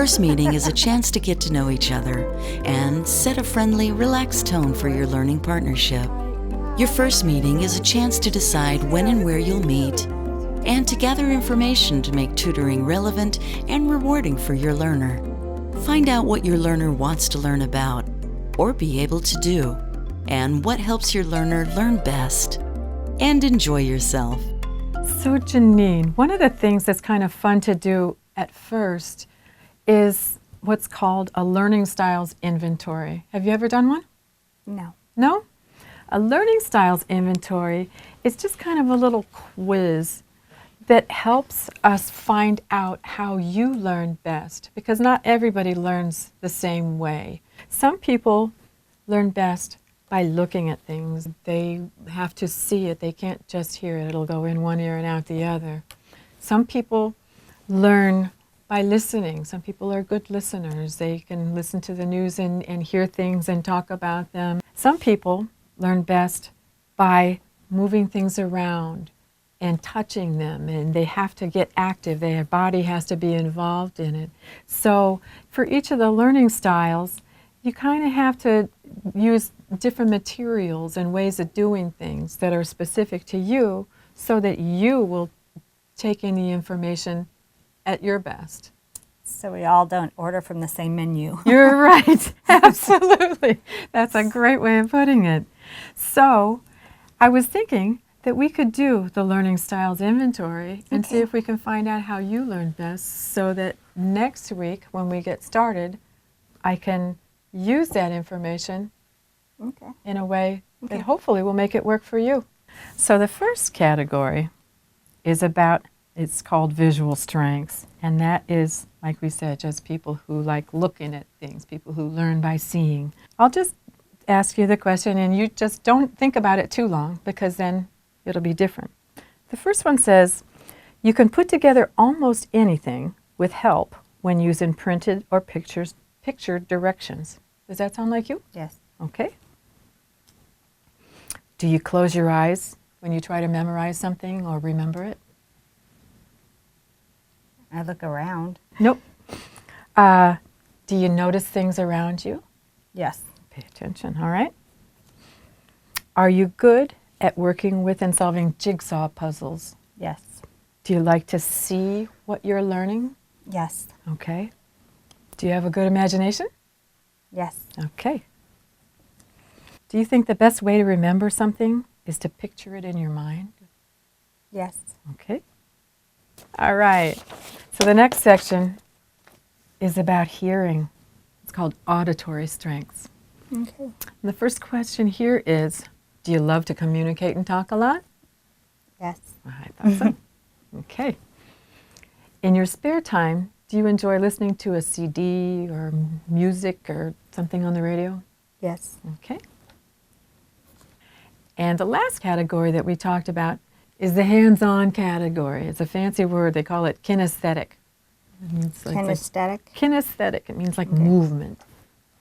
first meeting is a chance to get to know each other and set a friendly, relaxed tone for your learning partnership. Your first meeting is a chance to decide when and where you'll meet and to gather information to make tutoring relevant and rewarding for your learner. Find out what your learner wants to learn about or be able to do, and what helps your learner learn best. And enjoy yourself. So Janine, one of the things that's kind of fun to do at first is what's called a learning styles inventory. Have you ever done one? No. No? A learning styles inventory is just kind of a little quiz that helps us find out how you learn best, because not everybody learns the same way. Some people learn best by looking at things. They have to see it. They can't just hear it. It'll go in one ear and out the other. Some people learn by listening. Some people are good listeners. They can listen to the news and hear things and talk about them. Some people learn best by moving things around and touching them, and they have to get active. Their body has to be involved in it. So for each of the learning styles, you kind of have to use different materials and ways of doing things that are specific to you so that you will take in the information at your best. So we all don't order from the same menu. You're right. Absolutely. That's a great way of putting it. So I was thinking that we could do the learning styles inventory and see if we can find out how you learn best, so that next week when we get started, I can use that information in a way that hopefully will make it work for you. So the first category is about, it's called visual strengths, and that is, like we said, just people who like looking at things, people who learn by seeing. I'll just ask you the question, and you just don't think about it too long, because then it'll be different. The first one says, you can put together almost anything with help when using printed or pictured directions. Does that sound like you? Yes. Okay. Do you close your eyes when you try to memorize something or remember it? I look around. Nope. Do you notice things around you? Yes. Pay attention, all right? Are you good at working with and solving jigsaw puzzles? Yes. Do you like to see what you're learning? Yes. Okay. Do you have a good imagination? Yes. Okay. Do you think the best way to remember something is to picture it in your mind? Yes. Okay. All right. So the next section is about hearing. It's called Auditory Strengths. Okay. And the first question here is, do you love to communicate and talk a lot? Yes. I thought so. Okay. In your spare time, do you enjoy listening to a CD or music or something on the radio? Yes. Okay. And the last category that we talked about is the hands-on category. It's a fancy word. They call it kinesthetic. It means like Kinesthetic? Kinesthetic. It means like movement.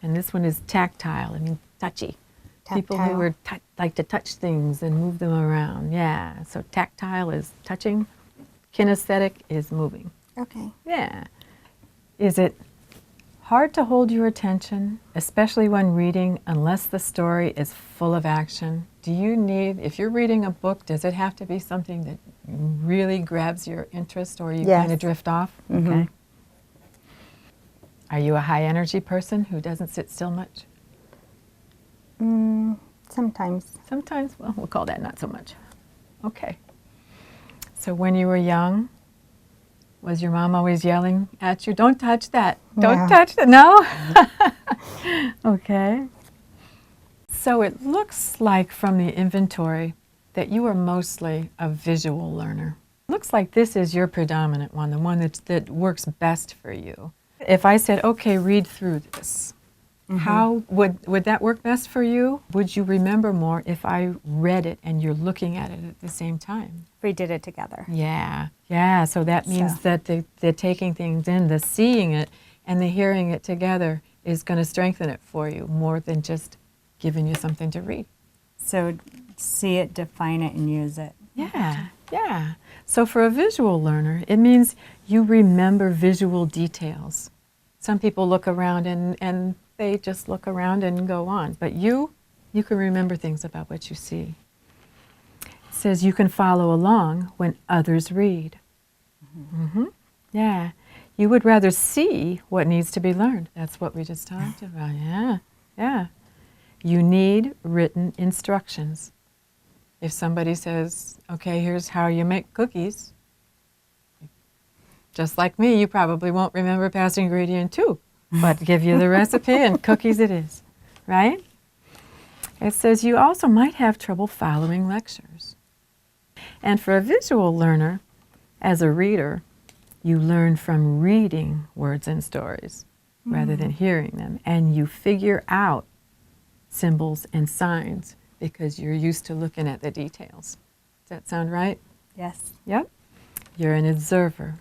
And this one is tactile. It means touchy. People who are like to touch things and move them around. Yeah. So tactile is touching. Kinesthetic is moving. Okay. Yeah. Is it hard to hold your attention, especially when reading, unless the story is full of action? Do you need, if you're reading a book, does it have to be something that really grabs your interest, or you kind of drift off? Okay. Are you a high energy person who doesn't sit still much? Sometimes. Sometimes? Well, we'll call that not so much. Okay. So when you were young, was your mom always yelling at you, don't touch that, don't touch that? No? Okay. So it looks like from the inventory that you are mostly a visual learner. Looks like this is your predominant one, the one that works best for you. If I said, okay, read through this, how would that work best for you? Would you remember more if I read it and you're looking at it at the same time? We did it together. Yeah, yeah. So that means that the taking things in, the seeing it and the hearing it together is going to strengthen it for you more than just giving you something to read. So see it, define it, and use it. Yeah, yeah. So for a visual learner, it means you remember visual details. Some people look around and they just look around and go on. But you can remember things about what you see. It says you can follow along when others read. Mm-hmm. Yeah. You would rather see what needs to be learned. That's what we just talked about. Yeah. Yeah. You need written instructions. If somebody says, okay, here's how you make cookies, just like me, you probably won't remember past ingredient 2, but give you the recipe and cookies it is, right? It says you also might have trouble following lectures. And for a visual learner, as a reader, you learn from reading words and stories rather than hearing them, and you figure out symbols and signs because you're used to looking at the details. Does that sound right? Yes. Yep. You're an observer.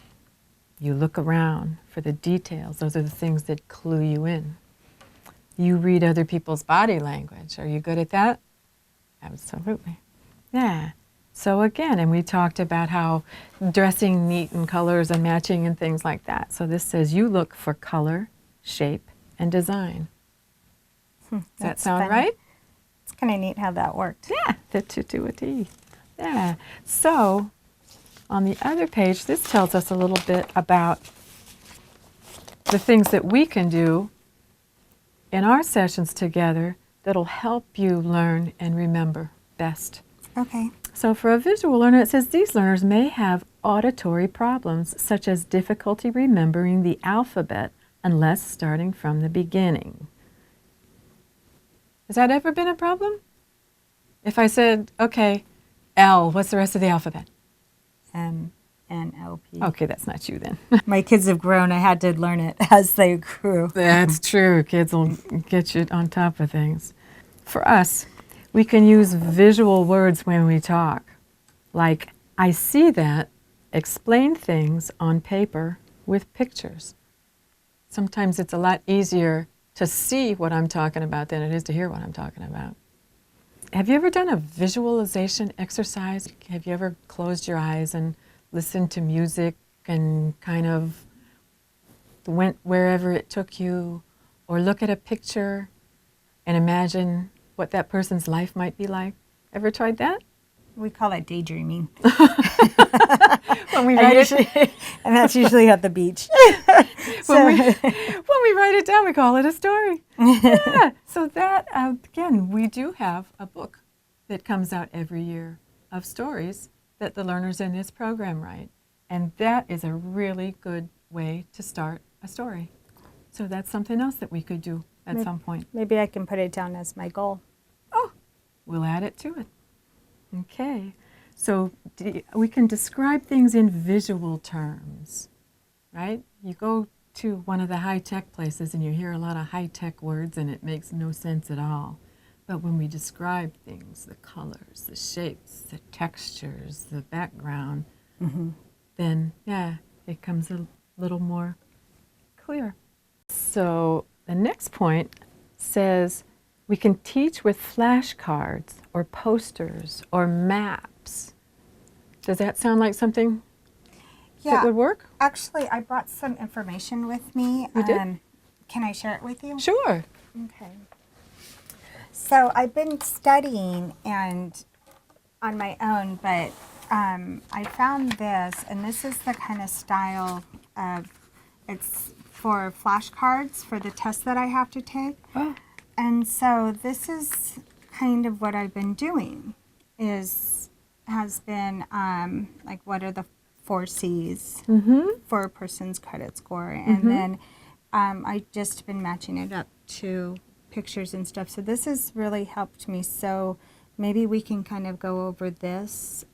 You look around for the details. Those are the things that clue you in. You read other people's body language. Are you good at that? Absolutely. Yeah. So again, and we talked about how dressing neat in colors and matching and things like that. So this says you look for color, shape, and design. Does that sound right? It's kind of neat how that worked. Yeah, the to a T. Yeah. So on the other page, this tells us a little bit about the things that we can do in our sessions together that'll help you learn and remember best. Okay. So for a visual learner, it says these learners may have auditory problems, such as difficulty remembering the alphabet unless starting from the beginning. Has that ever been a problem? If I said, okay, L, what's the rest of the alphabet? M, N, L, P. Okay, that's not you then. My kids have grown. I had to learn it as they grew. That's true. Kids will get you on top of things. For us, we can use visual words when we talk, like, I see that, explain things on paper with pictures. Sometimes it's a lot easier to see what I'm talking about than it is to hear what I'm talking about. Have you ever done a visualization exercise? Have you ever closed your eyes and listened to music and kind of went wherever it took you, or look at a picture and imagine what that person's life might be like? Ever tried that? We call that daydreaming. When we write it, And that's usually at the beach. when we write it down, we call it a story. Yeah. So that, again, we do have a book that comes out every year of stories that the learners in this program write. And that is a really good way to start a story. So that's something else that we could do at some point. Maybe I can put it down as my goal. Oh, we'll add it to it. Okay. So we can describe things in visual terms, right? You go to one of the high-tech places and you hear a lot of high-tech words and it makes no sense at all. But when we describe things, the colors, the shapes, the textures, the background, then, yeah, it comes a little more clear. So the next point says we can teach with flashcards or posters or maps. Does that sound like something that would work? Actually, I brought some information with me. You did? Can I share it with you? Sure. Okay. So I've been studying and on my own, but I found this, and this is the kind of style of, it's for flashcards for the test that I have to take. Oh. And so this is kind of what I've been doing, has been like, what are the 4 C's for a person's credit score? And then I've just been matching it up to pictures and stuff. So this has really helped me. So maybe we can kind of go over this,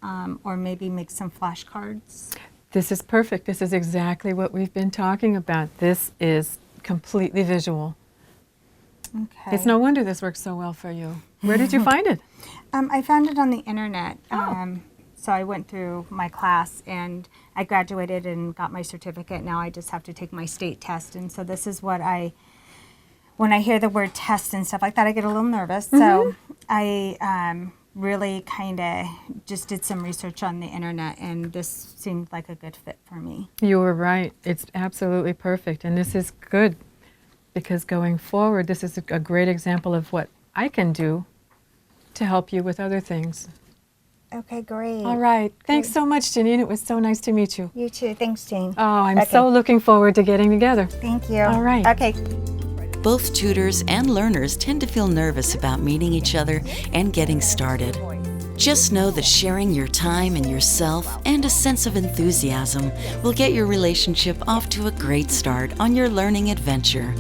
or maybe make some flashcards. This is perfect. This is exactly what we've been talking about. This is completely visual. Okay. It's no wonder this works so well for you. Where did you find it? I found it on the internet. Oh. So I went through my class and I graduated and got my certificate. Now I just have to take my state test. And so this is what when I hear the word test and stuff like that, I get a little nervous. So I really kind of just did some research on the internet, and this seemed like a good fit for me. You were right. It's absolutely perfect. And this is good because going forward, this is a great example of what I can do to help you with other things. Okay, great. All right. Thanks so much, Janine. It was so nice to meet you. You too. Thanks, Jane. Oh, I'm so looking forward to getting together. Thank you. All right. Okay. Both tutors and learners tend to feel nervous about meeting each other and getting started. Just know that sharing your time and yourself and a sense of enthusiasm will get your relationship off to a great start on your learning adventure.